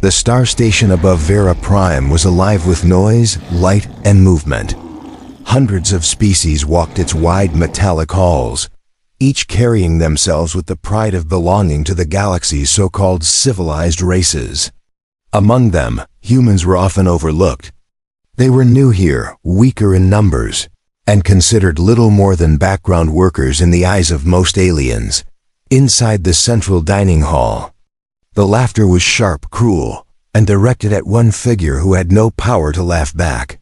The star station above Vera Prime was alive with noise, light, and movement. Hundreds of species walked its wide metallic halls, each carrying themselves with the pride of belonging to the galaxy's so-called civilized races. Among them, humans were often overlooked. They were new here, weaker in numbers, and considered little more than background workers in the eyes of most aliens. Inside the central dining hall, the laughter was sharp, cruel, and directed at one figure who had no power to laugh back.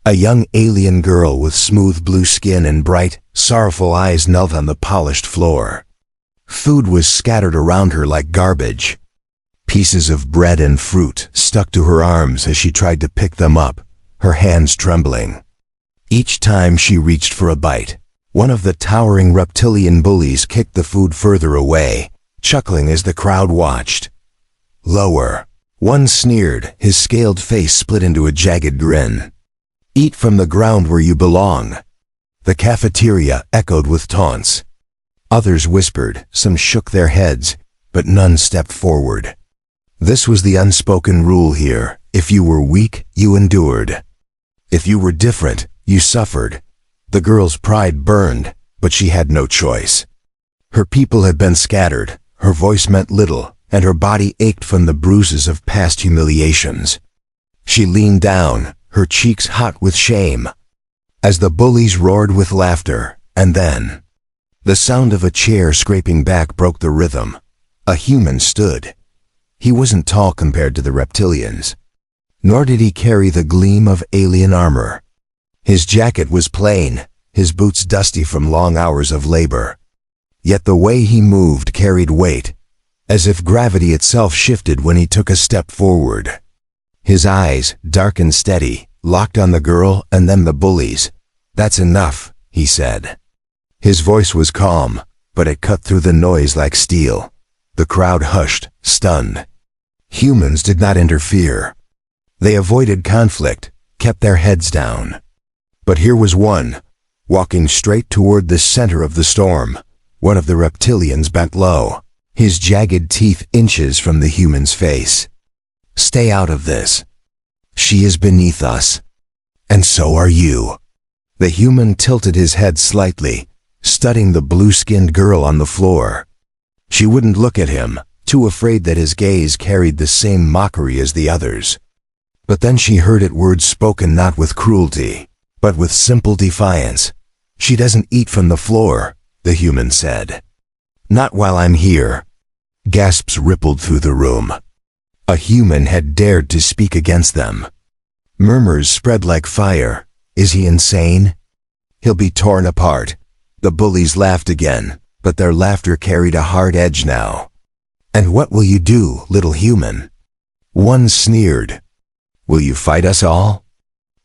A young alien girl with smooth blue skin and bright, sorrowful eyes knelt on the polished floor. Food was scattered around her like garbage. Pieces of bread and fruit stuck to her arms as she tried to pick them up, her hands trembling. Each time she reached for a bite, one of the towering reptilian bullies kicked the food further away, chuckling as the crowd watched. Lower. One sneered, his scaled face split into a jagged grin. Eat from the ground where you belong. The cafeteria echoed with taunts. Others whispered, some shook their heads, but none stepped forward. This was the unspoken rule here. If you were weak, you endured. If you were different, you suffered. The girl's pride burned, but she had no choice. Her people had been scattered, her voice meant little, and her body ached from the bruises of past humiliations. She leaned down, her cheeks hot with shame, as the bullies roared with laughter, and then the sound of a chair scraping back broke the rhythm. A human stood. He wasn't tall compared to the reptilians, nor did he carry the gleam of alien armor. His jacket was plain, his boots dusty from long hours of labor. Yet the way he moved carried weight, as if gravity itself shifted when he took a step forward. His eyes, dark and steady, locked on the girl and then the bullies. "That's enough," he said. His voice was calm, but it cut through the noise like steel. The crowd hushed, stunned. Humans did not interfere. They avoided conflict, kept their heads down. But here was one, walking straight toward the center of the storm. One of the reptilians bent low, his jagged teeth inches from the human's face. "Stay out of this. She is beneath us. And so are you." The human tilted his head slightly, studying the blue-skinned girl on the floor. She wouldn't look at him, too afraid that his gaze carried the same mockery as the others. But then she heard it, words spoken not with cruelty, but with simple defiance. "She doesn't eat from the floor," the human said. "Not while I'm here." Gasps rippled through the room. A human had dared to speak against them. Murmurs spread like fire. Is he insane? He'll be torn apart. The bullies laughed again, but their laughter carried a hard edge now. "And what will you do, little human?" One sneered. "Will you fight us all?"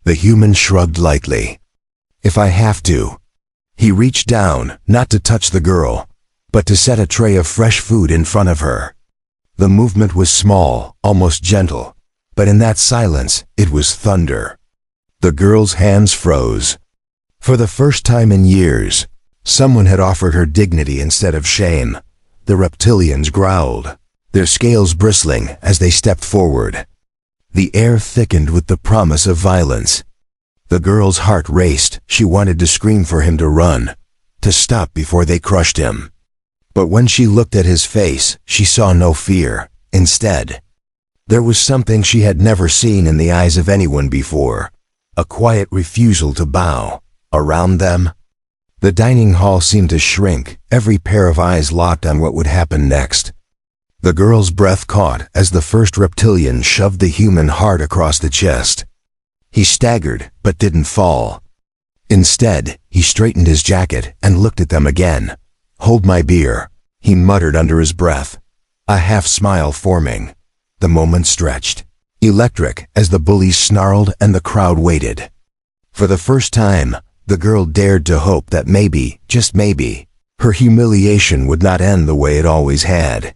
The human shrugged lightly. "If I have to." He reached down, not to touch the girl, but to set a tray of fresh food in front of her. The movement was small, almost gentle, but in that silence, it was thunder. The girl's hands froze. For the first time in years, someone had offered her dignity instead of shame. The reptilians growled, their scales bristling as they stepped forward. The air thickened with the promise of violence. The girl's heart raced. She wanted to scream for him to run, to stop before they crushed him. But when she looked at his face, she saw no fear. Instead, there was something she had never seen in the eyes of anyone before, a quiet refusal to bow. Around them, the dining hall seemed to shrink, every pair of eyes locked on what would happen next. The girl's breath caught as the first reptilian shoved the human hard across the chest. He staggered, but didn't fall. Instead, he straightened his jacket and looked at them again. "Hold my beer," he muttered under his breath, a half-smile forming. The moment stretched, electric, as the bullies snarled and the crowd waited. For the first time, the girl dared to hope that maybe, just maybe, her humiliation would not end the way it always had.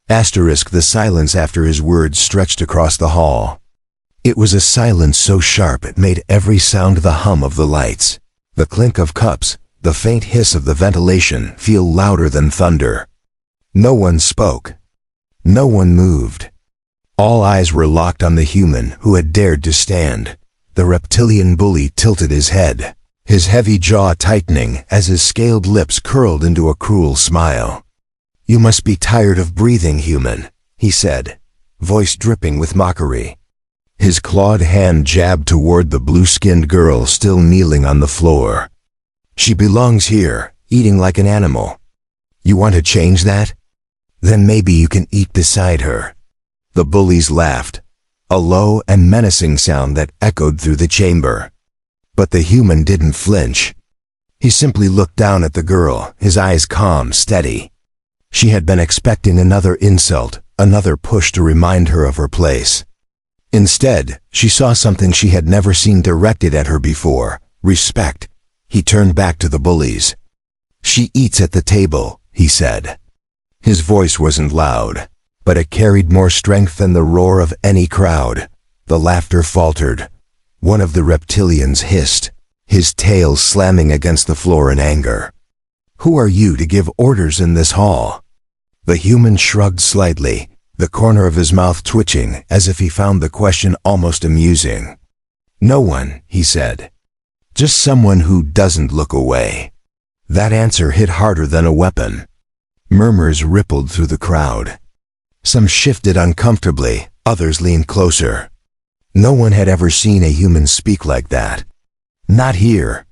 The silence after his words stretched across the hall. It was a silence so sharp it made every sound, the hum of the lights, the clink of cups, the faint hiss of the ventilation, feel louder than thunder. No one spoke. No one moved. All eyes were locked on the human who had dared to stand. The reptilian bully tilted his head, his heavy jaw tightening as his scaled lips curled into a cruel smile. "You must be tired of breathing, human," he said, voice dripping with mockery. His clawed hand jabbed toward the blue-skinned girl still kneeling on the floor. "She belongs here, eating like an animal. You want to change that? Then maybe you can eat beside her." The bullies laughed, a low and menacing sound that echoed through the chamber. But the human didn't flinch. He simply looked down at the girl, his eyes calm, steady. She had been expecting another insult, another push to remind her of her place. Instead, she saw something she had never seen directed at her before: respect. He turned back to the bullies. "She eats at the table," he said. His voice wasn't loud, but it carried more strength than the roar of any crowd. The laughter faltered. One of the reptilians hissed, his tail slamming against the floor in anger. "Who are you to give orders in this hall?" The human shrugged slightly, the corner of his mouth twitching as if he found the question almost amusing. "No one," he said. "Just someone who doesn't look away." That answer hit harder than a weapon. Murmurs rippled through the crowd. Some shifted uncomfortably, others leaned closer. No one had ever seen a human speak like that. Not here.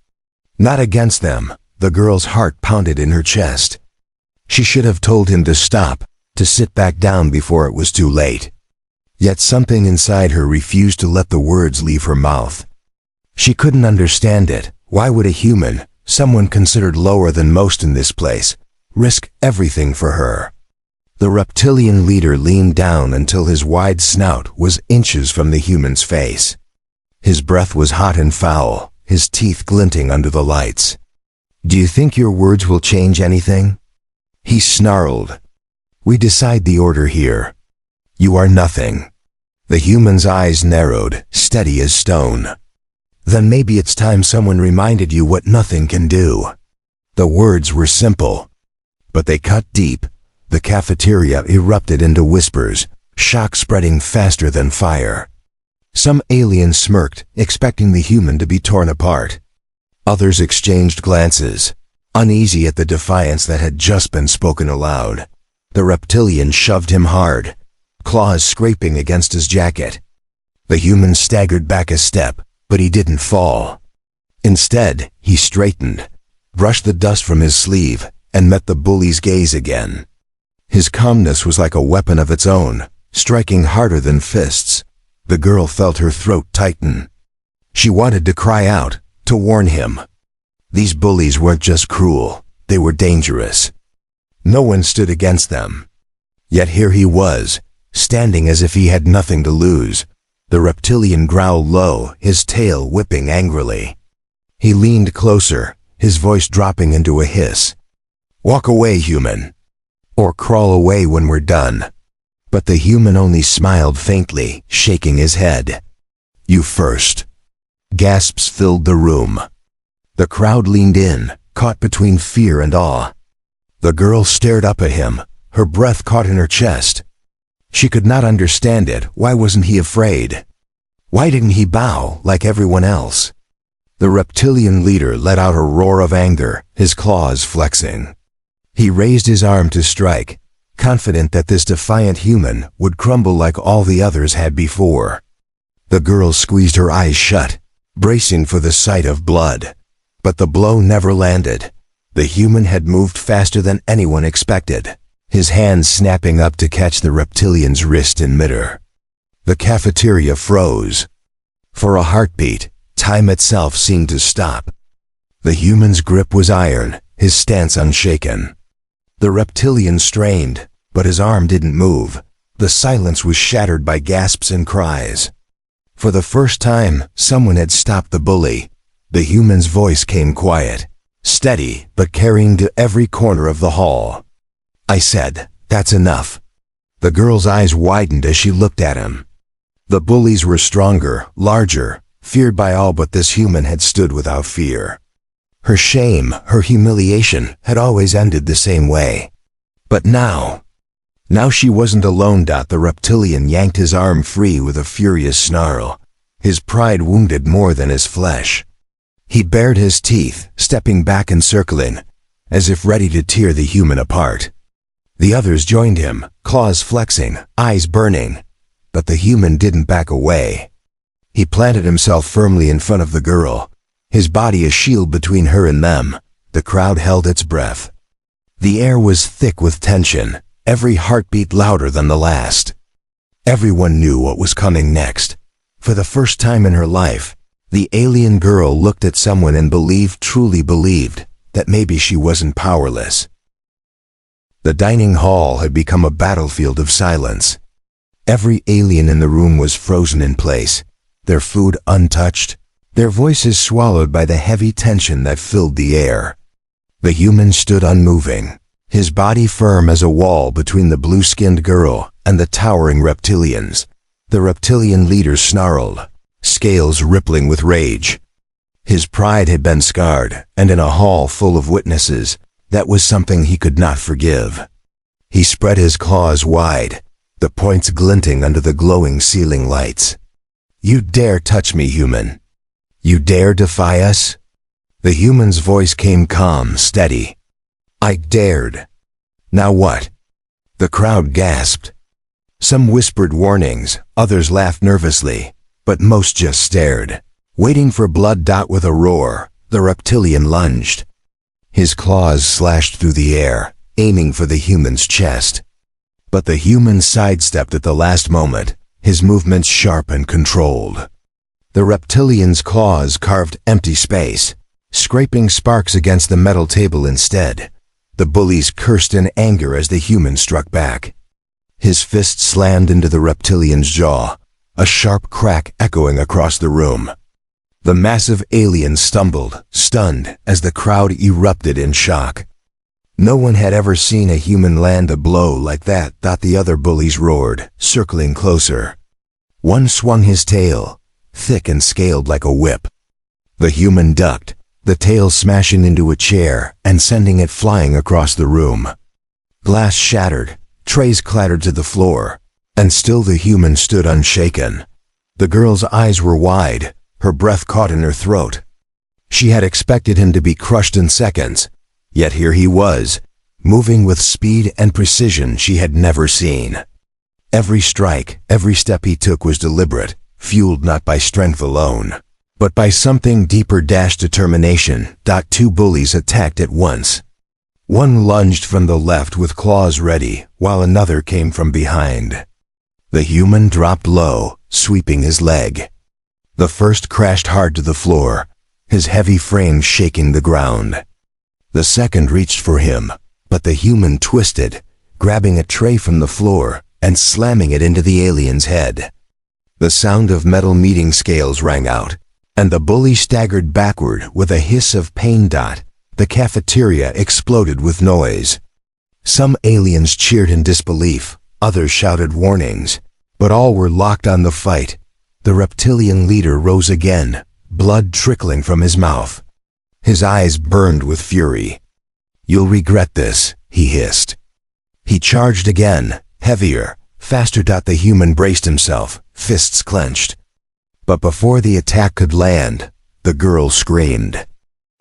Not against them. The girl's heart pounded in her chest. She should have told him to stop, to sit back down before it was too late. Yet something inside her refused to let the words leave her mouth. She couldn't understand it. Why would a human, someone considered lower than most in this place, risk everything for her? The reptilian leader leaned down until his wide snout was inches from the human's face. His breath was hot and foul, his teeth glinting under the lights. "Do you think your words will change anything?" He snarled. "We decide the order here. You are nothing." The human's eyes narrowed, steady as stone. "Then maybe it's time someone reminded you what nothing can do." The words were simple, but they cut deep. The cafeteria erupted into whispers, shock spreading faster than fire. Some aliens smirked, expecting the human to be torn apart. Others exchanged glances, uneasy at the defiance that had just been spoken aloud. The reptilian shoved him hard, claws scraping against his jacket. The human staggered back a step, but he didn't fall. Instead, he straightened, brushed the dust from his sleeve, and met the bully's gaze again. His calmness was like a weapon of its own, striking harder than fists. The girl felt her throat tighten. She wanted to cry out, to warn him. These bullies weren't just cruel, they were dangerous. No one stood against them. Yet here he was, standing as if he had nothing to lose. The reptilian growled low, his tail whipping angrily. He leaned closer, his voice dropping into a hiss. "Walk away, human. Or crawl away when we're done." But the human only smiled faintly, shaking his head. "You first." Gasps filled the room. The crowd leaned in, caught between fear and awe. The girl stared up at him, her breath caught in her chest. She could not understand it. Why wasn't he afraid? Why didn't he bow like everyone else? The reptilian leader let out a roar of anger, his claws flexing. He raised his arm to strike, confident that this defiant human would crumble like all the others had before. The girl squeezed her eyes shut, bracing for the sight of blood. But the blow never landed. The human had moved faster than anyone expected, his hand snapping up to catch the reptilian's wrist in midair. The cafeteria froze. For a heartbeat, time itself seemed to stop. The human's grip was iron, his stance unshaken. The reptilian strained, but his arm didn't move. The silence was shattered by gasps and cries. For the first time, someone had stopped the bully. The human's voice came quiet, steady, but carrying to every corner of the hall. "I said, that's enough." The girl's eyes widened as she looked at him. The bullies were stronger, larger, feared by all, but this human had stood without fear. Her shame, her humiliation, had always ended the same way. But now, Now she wasn't alone. The reptilian yanked his arm free with a furious snarl, his pride wounded more than his flesh. He bared his teeth, stepping back and circling, as if ready to tear the human apart. The others joined him, claws flexing, eyes burning, but the human didn't back away. He planted himself firmly in front of the girl, his body a shield between her and them. The crowd held its breath. The air was thick with tension, every heartbeat louder than the last. Everyone knew what was coming next. For the first time in her life, the alien girl looked at someone and truly believed, that maybe she wasn't powerless. The dining hall had become a battlefield of silence. Every alien in the room was frozen in place, their food untouched, their voices swallowed by the heavy tension that filled the air. The human stood unmoving, his body firm as a wall between the blue-skinned girl and the towering reptilians. The reptilian leader snarled, scales rippling with rage. His pride had been scarred, and in a hall full of witnesses, that was something he could not forgive. He spread his claws wide, the points glinting under the glowing ceiling lights. "You dare touch me, human? You dare defy us?" The human's voice came calm, steady. "I dared. Now what?" The crowd gasped. Some whispered warnings, others laughed nervously, but most just stared, waiting for blood. With a roar, the reptilian lunged. His claws slashed through the air, aiming for the human's chest. But the human sidestepped at the last moment, his movements sharp and controlled. The reptilian's claws carved empty space, scraping sparks against the metal table instead. The bullies cursed in anger as the human struck back. His fist slammed into the reptilian's jaw, a sharp crack echoing across the room. The massive alien stumbled, stunned, as the crowd erupted in shock. No one had ever seen a human land a blow like that. The other bullies roared, circling closer. One swung his tail, thick and scaled like a whip. The human ducked, the tail smashing into a chair and sending it flying across the room. Glass shattered, trays clattered to the floor, and still the human stood unshaken. The girl's eyes were wide, her breath caught in her throat. She had expected him to be crushed in seconds, yet here he was, moving with speed and precision she had never seen. Every strike, every step he took was deliberate, fueled not by strength alone, but by something deeper. Determination. Two bullies attacked at once. One lunged from the left with claws ready, while another came from behind. The human dropped low, sweeping his leg. The first crashed hard to the floor, his heavy frame shaking the ground. The second reached for him, but the human twisted, grabbing a tray from the floor and slamming it into the alien's head. The sound of metal meeting scales rang out, and the bully staggered backward with a hiss of pain. The cafeteria exploded with noise. Some aliens cheered in disbelief, others shouted warnings, but all were locked on the fight. The reptilian leader rose again, blood trickling from his mouth. His eyes burned with fury. "You'll regret this," he hissed. He charged again, heavier, faster. The human braced himself, fists clenched. But before the attack could land, the girl screamed.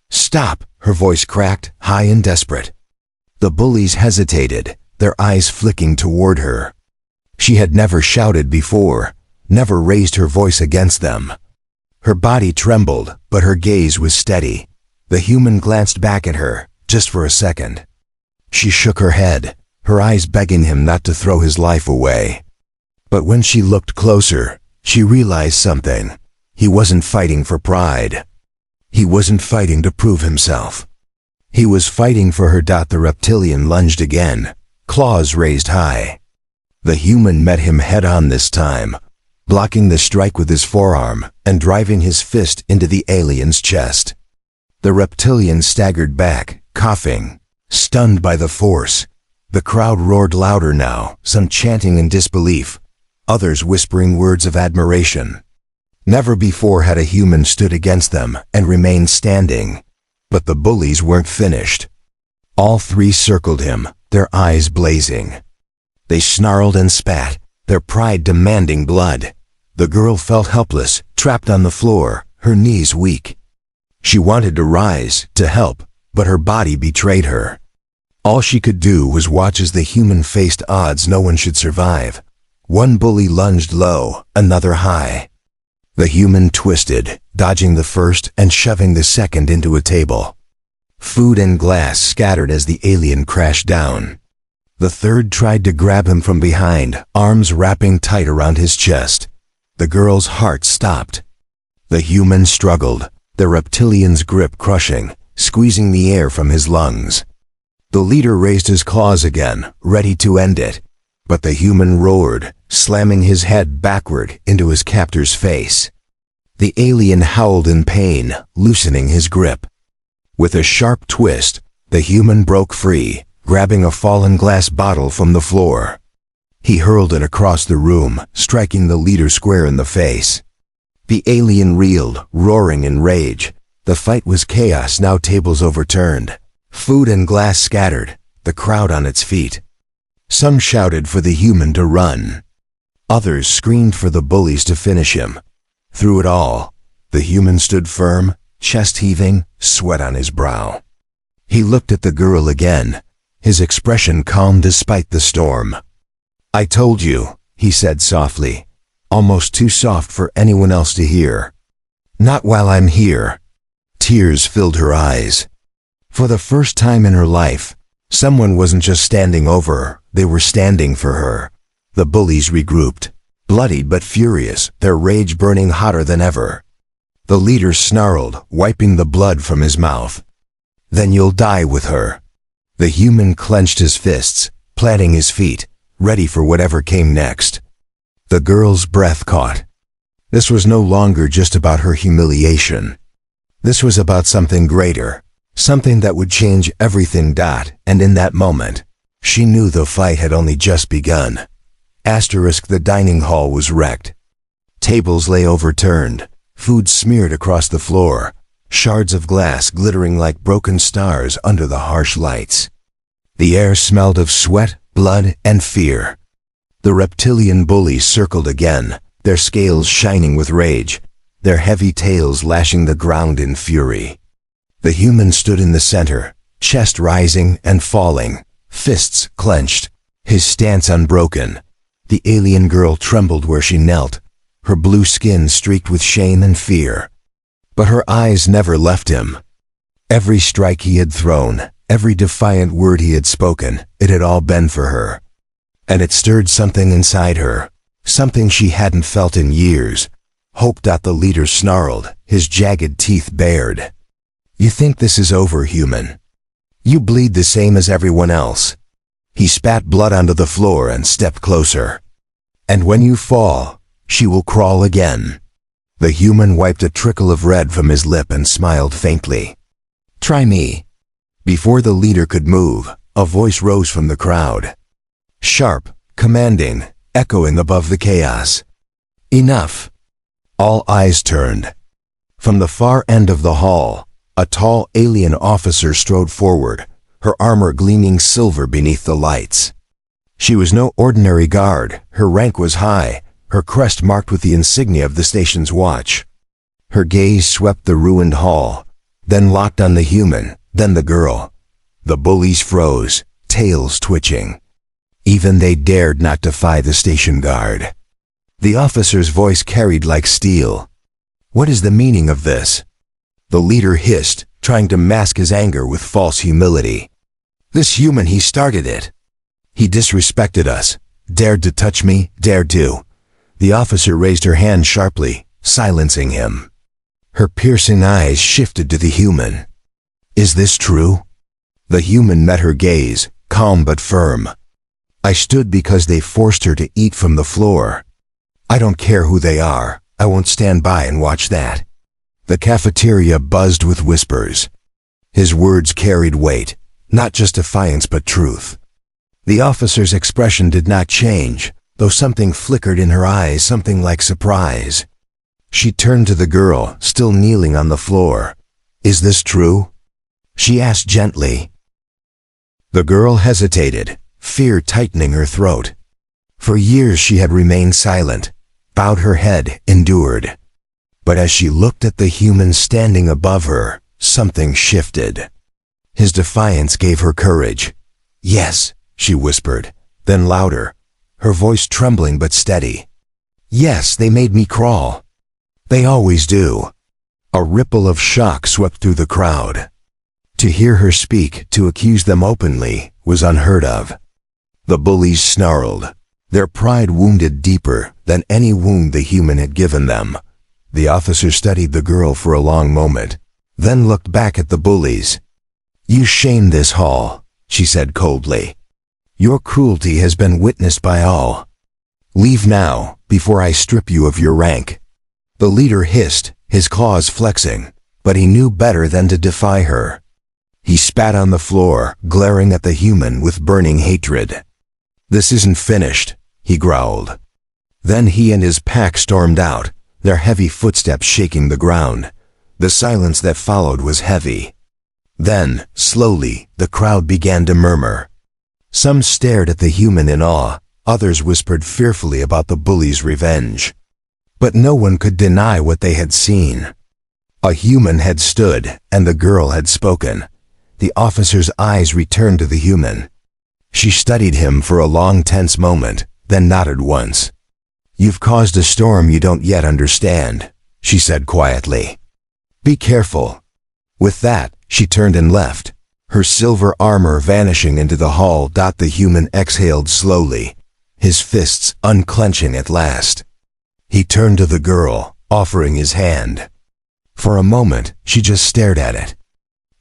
"Stop!" Her voice cracked, high and desperate. The bullies hesitated, their eyes flicking toward her. She had never shouted before, never raised her voice against them. Her body trembled, but her gaze was steady. The human glanced back at her, just for a second. She shook her head, her eyes begging him not to throw his life away. But when she looked closer, she realized something. He wasn't fighting for pride. He wasn't fighting to prove himself. He was fighting for her. The reptilian lunged again, claws raised high. The human met him head-on this time, blocking the strike with his forearm and driving his fist into the alien's chest. The reptilian staggered back, coughing, stunned by the force. The crowd roared louder now, some chanting in disbelief, others whispering words of admiration. Never before had a human stood against them and remained standing. But the bullies weren't finished. All three circled him, their eyes blazing. They snarled and spat, their pride demanding blood. The girl felt helpless, trapped on the floor, her knees weak. She wanted to rise, to help, but her body betrayed her. All she could do was watch as the human faced odds no one should survive. One bully lunged low, another high. The human twisted, dodging the first and shoving the second into a table. Food and glass scattered as the alien crashed down. The third tried to grab him from behind, arms wrapping tight around his chest. The girl's heart stopped. The human struggled, the reptilian's grip crushing, squeezing the air from his lungs. The leader raised his claws again, ready to end it, but the human roared, slamming his head backward into his captor's face. The alien howled in pain, loosening his grip. With a sharp twist, the human broke free, grabbing a fallen glass bottle from the floor. He hurled it across the room, striking the leader square in the face. The alien reeled, roaring in rage. The fight was chaos, now tables overturned. Food and glass scattered, the crowd on its feet. Some shouted for the human to run. Others screamed for the bullies to finish him. Through it all, the human stood firm, chest heaving, sweat on his brow. He looked at the girl again, his expression calm despite the storm. "I told you," he said softly, almost too soft for anyone else to hear. "Not while I'm here." Tears filled her eyes. For the first time in her life, someone wasn't just standing over her, they were standing for her. The bullies regrouped, bloodied but furious, their rage burning hotter than ever. The leader snarled, wiping the blood from his mouth. "Then you'll die with her." The human clenched his fists, planting his feet, ready for whatever came next. The girl's breath caught. This was no longer just about her humiliation. This was about something greater, something that would change everything. And in that moment, she knew the fight had only just begun. The dining hall was wrecked. Tables lay overturned, food smeared across the floor, shards of glass glittering like broken stars under the harsh lights. The air smelled of sweat, blood, and fear. The reptilian bullies circled again, their scales shining with rage, their heavy tails lashing the ground in fury. The human stood in the center, chest rising and falling, fists clenched, his stance unbroken. The alien girl trembled where she knelt, her blue skin streaked with shame and fear. But her eyes never left him. Every strike he had thrown, every defiant word he had spoken, it had all been for her. And it stirred something inside her, something she hadn't felt in years. Hope. The leader snarled, his jagged teeth bared. "You think this is over, human? You bleed the same as everyone else." He spat blood onto the floor and stepped closer. "And when you fall, she will crawl again." The human wiped a trickle of red from his lip and smiled faintly. "Try me." Before the leader could move, a voice rose from the crowd. Sharp, commanding, echoing above the chaos. "Enough." All eyes turned. From the far end of the hall, a tall alien officer strode forward, her armor gleaming silver beneath the lights. She was no ordinary guard, her rank was high, her crest marked with the insignia of the station's watch. Her gaze swept the ruined hall, then locked on the human, then the girl. The bullies froze, tails twitching. Even they dared not defy the station guard. The officer's voice carried like steel. "What is the meaning of this?" The leader hissed, trying to mask his anger with false humility. "This human, he started it. He disrespected us, dared to touch me, dared to." The officer raised her hand sharply, silencing him. Her piercing eyes shifted to the human. "Is this true?" The human met her gaze, calm but firm. "I stood because they forced her to eat from the floor. I don't care who they are, I won't stand by and watch that." The cafeteria buzzed with whispers. His words carried weight, not just defiance but truth. The officer's expression did not change, though something flickered in her eyes, something like surprise. She turned to the girl, still kneeling on the floor. "Is this true?" she asked gently. The girl hesitated, fear tightening her throat. For years she had remained silent, bowed her head, endured. But as she looked at the human standing above her, something shifted. His defiance gave her courage. "Yes," she whispered, then louder, her voice trembling but steady. "Yes, they made me crawl. They always do." A ripple of shock swept through the crowd. To hear her speak, to accuse them openly, was unheard of. The bullies snarled, their pride wounded deeper than any wound the human had given them. The officer studied the girl for a long moment, then looked back at the bullies. "You shame this hall," she said coldly. "Your cruelty has been witnessed by all. Leave now, before I strip you of your rank." The leader hissed, his claws flexing, but he knew better than to defy her. He spat on the floor, glaring at the human with burning hatred. "This isn't finished," he growled. Then he and his pack stormed out, their heavy footsteps shaking the ground. The silence that followed was heavy. Then, slowly, the crowd began to murmur. Some stared at the human in awe, others whispered fearfully about the bully's revenge. But no one could deny what they had seen. A human had stood, and the girl had spoken. The officer's eyes returned to the human. She studied him for a long, tense moment, then nodded once. "You've caused a storm you don't yet understand," she said quietly. "Be careful." With that, she turned and left, her silver armor vanishing into the hall. The human exhaled slowly, his fists unclenching at last. He turned to the girl, offering his hand. For a moment, she just stared at it.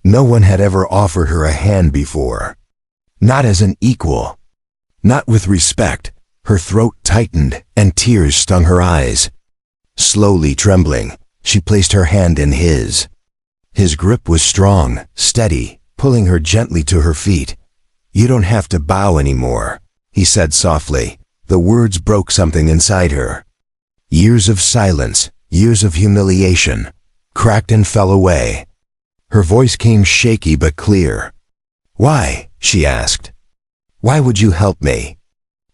No one had ever offered her a hand before. Not as an equal. Not with respect. Her throat tightened, and tears stung her eyes. Slowly trembling, she placed her hand in his. His grip was strong, steady, pulling her gently to her feet. "You don't have to bow anymore," he said softly. The words broke something inside her. Years of silence, years of humiliation, cracked and fell away. Her voice came shaky but clear. "Why?" she asked. "Why would you help me?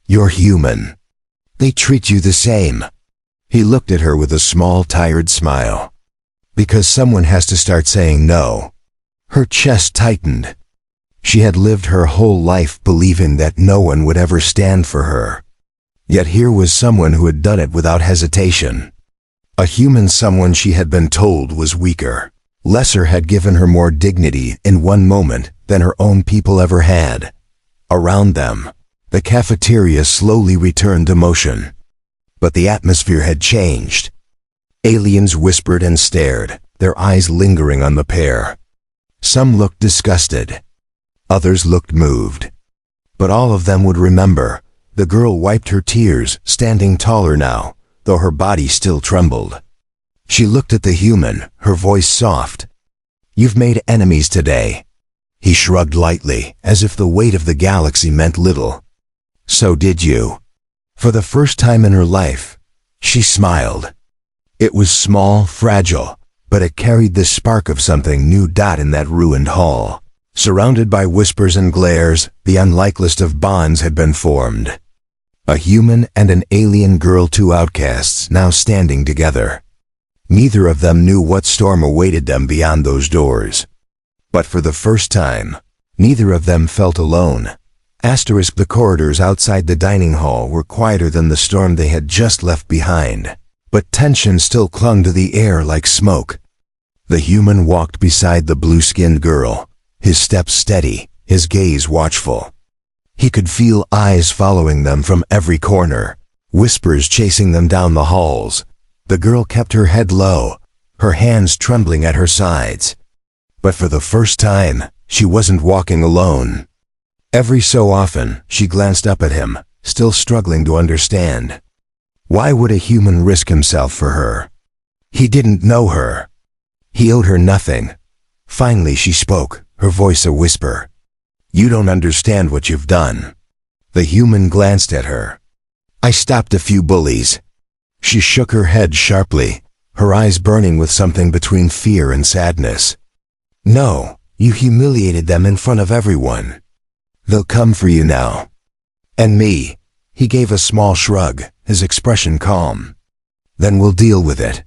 You're human. They treat you the same." He looked at her with a small, tired smile. "Because someone has to start saying no." Her chest tightened. She had lived her whole life believing that no one would ever stand for her. Yet here was someone who had done it without hesitation. A human someone she had been told was weaker. Lesser had given her more dignity in one moment than her own people ever had. Around them, the cafeteria slowly returned to motion. But the atmosphere had changed. Aliens whispered and stared, their eyes lingering on the pair. Some looked disgusted. Others looked moved. But all of them would remember. The girl wiped her tears, standing taller now, though her body still trembled. She looked at the human, her voice soft. "You've made enemies today." He shrugged lightly, as if the weight of the galaxy meant little. "So did you." For the first time in her life, she smiled. It was small, fragile, but it carried the spark of something new. In that ruined hall, surrounded by whispers and glares, the unlikeliest of bonds had been formed. A human and an alien girl, two outcasts, now standing together. Neither of them knew what storm awaited them beyond those doors. But for the first time, neither of them felt alone. The corridors outside the dining hall were quieter than the storm they had just left behind, but tension still clung to the air like smoke. The human walked beside the blue-skinned girl, his steps steady, his gaze watchful. He could feel eyes following them from every corner, whispers chasing them down the halls. The girl kept her head low, her hands trembling at her sides. But for the first time, she wasn't walking alone. Every so often, she glanced up at him, still struggling to understand. Why would a human risk himself for her? He didn't know her. He owed her nothing. Finally she spoke, her voice a whisper. "You don't understand what you've done." The human glanced at her. "I stopped a few bullies." She shook her head sharply, her eyes burning with something between fear and sadness. "No, you humiliated them in front of everyone. They'll come for you now. And me. He gave a small shrug, his expression calm. Then we'll deal with it.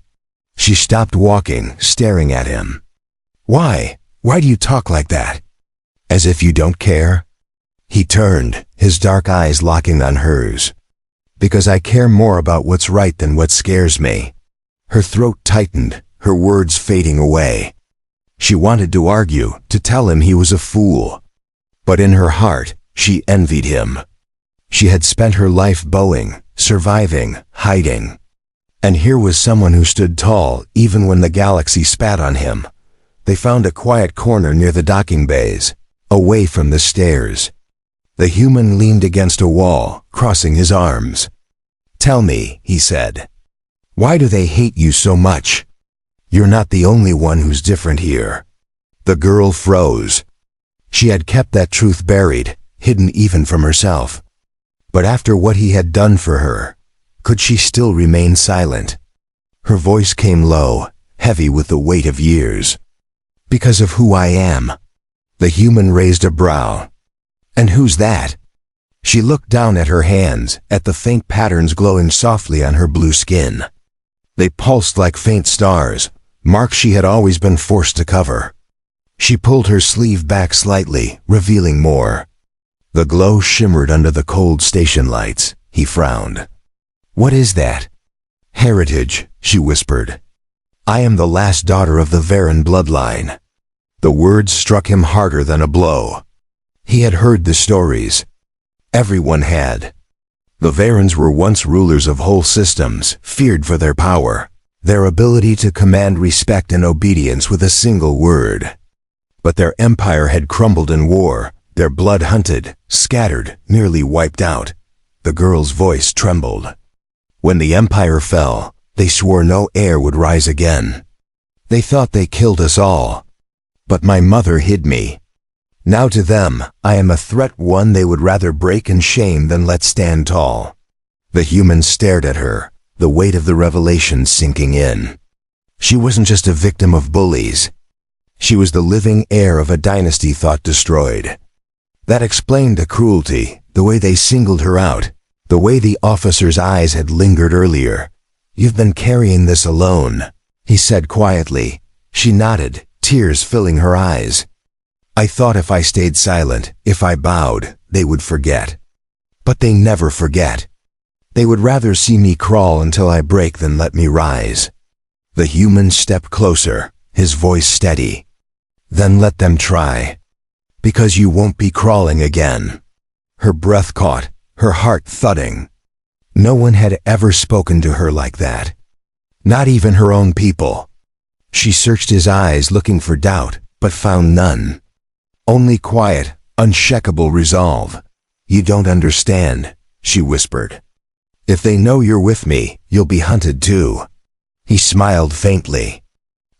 She stopped walking, staring at him. Why? Why do you talk like that? As if you don't care? He turned, his dark eyes locking on hers. Because I care more about what's right than what scares me. Her throat tightened, her words fading away. She wanted to argue, to tell him he was a fool. But in her heart, she envied him. She had spent her life bowing, surviving, hiding. And here was someone who stood tall even when the galaxy spat on him. They found a quiet corner near the docking bays, away from the stairs. The human leaned against a wall, crossing his arms. Tell me, he said. Why do they hate you so much? You're not the only one who's different here. The girl froze. She had kept that truth buried, hidden even from herself. But after what he had done for her, could she still remain silent? Her voice came low, heavy with the weight of years. Because of who I am. The human raised a brow. And who's that? She looked down at her hands, at the faint patterns glowing softly on her blue skin. They pulsed like faint stars, marks she had always been forced to cover. She pulled her sleeve back slightly, revealing more. The glow shimmered under the cold station lights. He frowned. What is that? Heritage, she whispered. I am the last daughter of the Varan bloodline. The words struck him harder than a blow. He had heard the stories. Everyone had. The Varans were once rulers of whole systems, feared for their power, their ability to command respect and obedience with a single word. But their empire had crumbled in war, their blood hunted, scattered, nearly wiped out. The girl's voice trembled. When the empire fell, they swore no heir would rise again. They thought they killed us all. But my mother hid me. Now to them, I am a threat, one they would rather break in shame than let stand tall. The human stared at her, the weight of the revelation sinking in. She wasn't just a victim of bullies. She was the living heir of a dynasty thought destroyed. That explained the cruelty, the way they singled her out, the way the officer's eyes had lingered earlier. You've been carrying this alone, he said quietly. She nodded, tears filling her eyes. I thought if I stayed silent, if I bowed, they would forget. But they never forget. They would rather see me crawl until I break than let me rise. The human stepped closer, his voice steady. Then let them try. Because you won't be crawling again. Her breath caught, her heart thudding. No one had ever spoken to her like that. Not even her own people. She searched his eyes looking for doubt, but found none. Only quiet, unshakable resolve. You don't understand, she whispered. If they know you're with me, you'll be hunted too. He smiled faintly.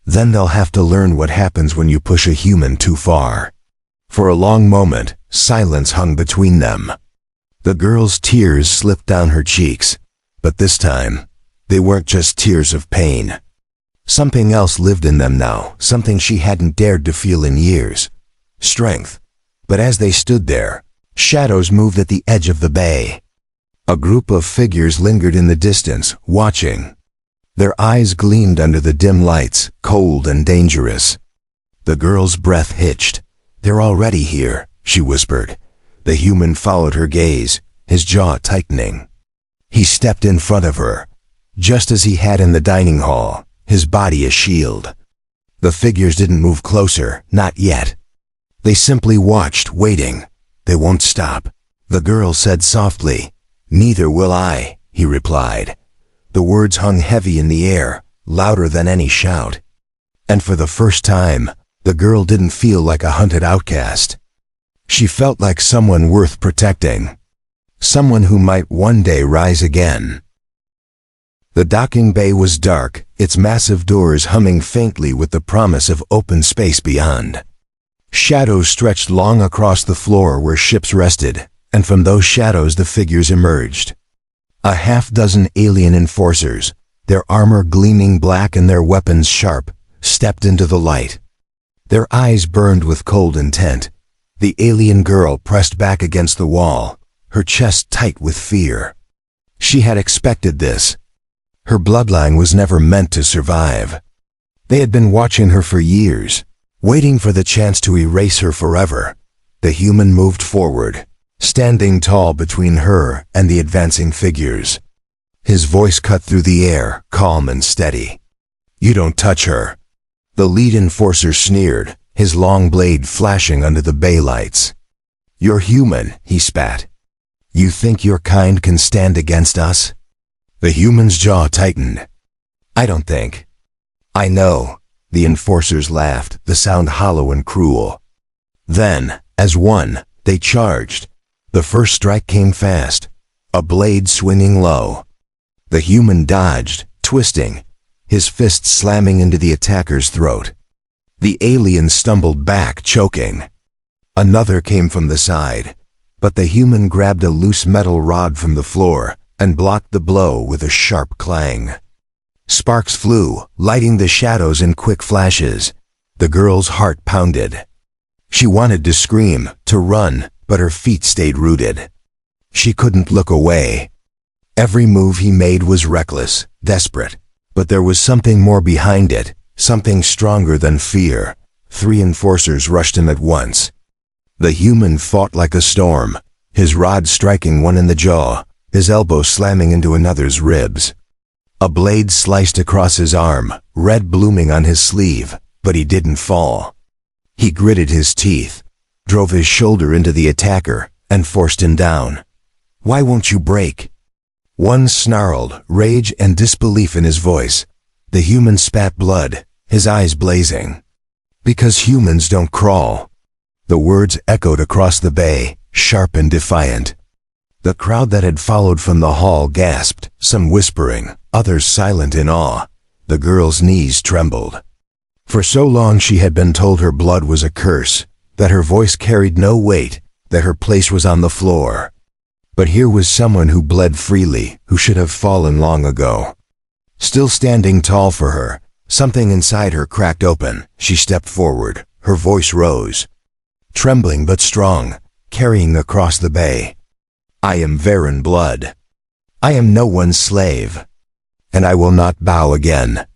Then they'll have to learn what happens when you push a human too far. For a long moment, silence hung between them. The girl's tears slipped down her cheeks, but this time, they weren't just tears of pain. Something else lived in them now, something she hadn't dared to feel in years. Strength. But as they stood there, shadows moved at the edge of the bay. A group of figures lingered in the distance, watching. Their eyes gleamed under the dim lights, cold and dangerous. The girl's breath hitched. They're already here, she whispered. The human followed her gaze, his jaw tightening. He stepped in front of her, just as he had in the dining hall, his body a shield. The figures didn't move closer, not yet. They simply watched, waiting. They won't stop. The girl said softly. Neither will I, he replied. The words hung heavy in the air, louder than any shout. And for the first time, the girl didn't feel like a hunted outcast. She felt like someone worth protecting. Someone who might one day rise again. The docking bay was dark, its massive doors humming faintly with the promise of open space beyond. Shadows stretched long across the floor where ships rested, and from those shadows the figures emerged. A half-dozen alien enforcers, their armor gleaming black and their weapons sharp, stepped into the light. Their eyes burned with cold intent. The alien girl pressed back against the wall, her chest tight with fear. She had expected this. Her bloodline was never meant to survive. They had been watching her for years, waiting for the chance to erase her forever. The human moved forward, standing tall between her and the advancing figures. His voice cut through the air, calm and steady. "You don't touch her." The lead enforcer sneered, his long blade flashing under the bay lights. "You're human," he spat. "You think your kind can stand against us?" The human's jaw tightened. "I don't think." "I know." The enforcers laughed, the sound hollow and cruel. Then, as one, they charged. The first strike came fast, a blade swinging low. The human dodged, twisting, his fist slamming into the attacker's throat. The alien stumbled back, choking. Another came from the side, but the human grabbed a loose metal rod from the floor and blocked the blow with a sharp clang. Sparks flew, lighting the shadows in quick flashes. The girl's heart pounded. She wanted to scream, to run, but her feet stayed rooted. She couldn't look away. Every move he made was reckless, desperate, but there was something more behind it, something stronger than fear. 3 enforcers rushed him at once. The human fought like a storm, his rod striking one in the jaw, his elbow slamming into another's ribs. A blade sliced across his arm, red blooming on his sleeve, but he didn't fall. He gritted his teeth, drove his shoulder into the attacker, and forced him down. "Why won't you break?" One snarled, rage and disbelief in his voice. The human spat blood, his eyes blazing. "Because humans don't crawl." The words echoed across the bay, sharp and defiant. The crowd that had followed from the hall gasped, some whispering, others silent in awe. The girl's knees trembled. For so long she had been told her blood was a curse, that her voice carried no weight, that her place was on the floor. But here was someone who bled freely, who should have fallen long ago. Still standing tall for her, something inside her cracked open. She stepped forward, her voice rose. Trembling but strong, carrying across the bay. "I am Varen blood. I am no one's slave. And I will not bow again."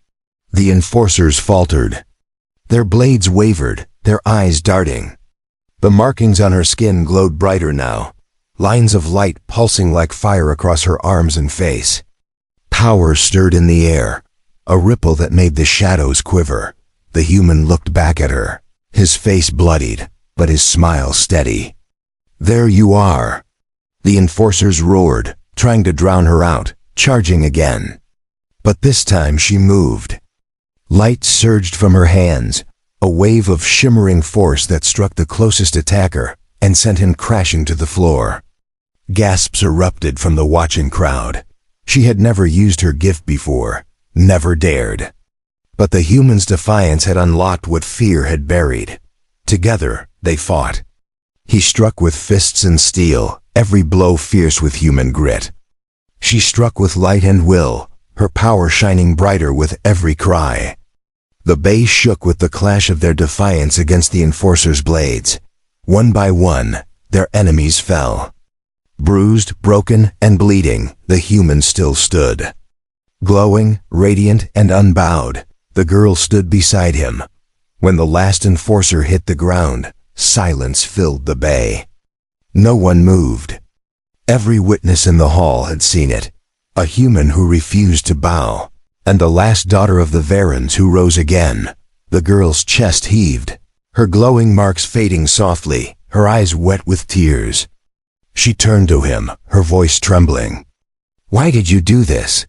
The enforcers faltered. Their blades wavered, their eyes darting. The markings on her skin glowed brighter now, lines of light pulsing like fire across her arms and face. Power stirred in the air, a ripple that made the shadows quiver. The human looked back at her, his face bloodied, but his smile steady. "There you are." The enforcers roared, trying to drown her out, charging again. But this time she moved. Light surged from her hands, a wave of shimmering force that struck the closest attacker and sent him crashing to the floor. Gasps erupted from the watching crowd. She had never used her gift before, never dared. But the human's defiance had unlocked what fear had buried. Together, they fought. He struck with fists and steel, every blow fierce with human grit. She struck with light and will, her power shining brighter with every cry. The bay shook with the clash of their defiance against the enforcers' blades. One by one, their enemies fell. Bruised, broken, and bleeding, the human still stood. Glowing, radiant, and unbowed, the girl stood beside him. When the last enforcer hit the ground, silence filled the bay. No one moved. Every witness in the hall had seen it. A human who refused to bow, and the last daughter of the Varens who rose again. The girl's chest heaved, her glowing marks fading softly, her eyes wet with tears. She turned to him, her voice trembling. "Why did you do this?"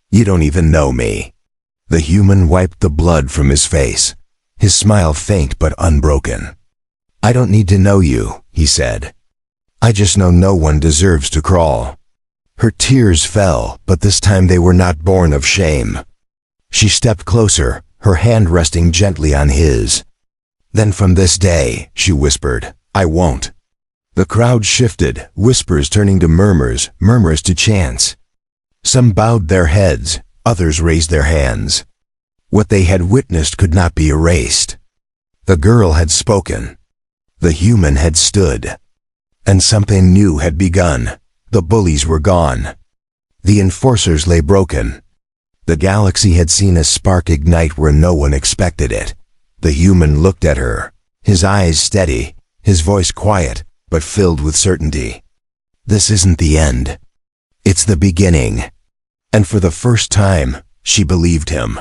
"You don't even know me." The human wiped the blood from his face, his smile faint but unbroken. "I don't need to know you," he said. "I just know no one deserves to crawl." Her tears fell, but this time they were not born of shame. She stepped closer, her hand resting gently on his. "Then from this day," she whispered, "I won't." The crowd shifted, whispers turning to murmurs, murmurs to chants. Some bowed their heads, others raised their hands. What they had witnessed could not be erased. The girl had spoken. The human had stood. And something new had begun. The bullies were gone. The enforcers lay broken. The galaxy had seen a spark ignite where no one expected it. The human looked at her, his eyes steady, his voice quiet, but filled with certainty. This isn't the end. It's the beginning. And for the first time, she believed him.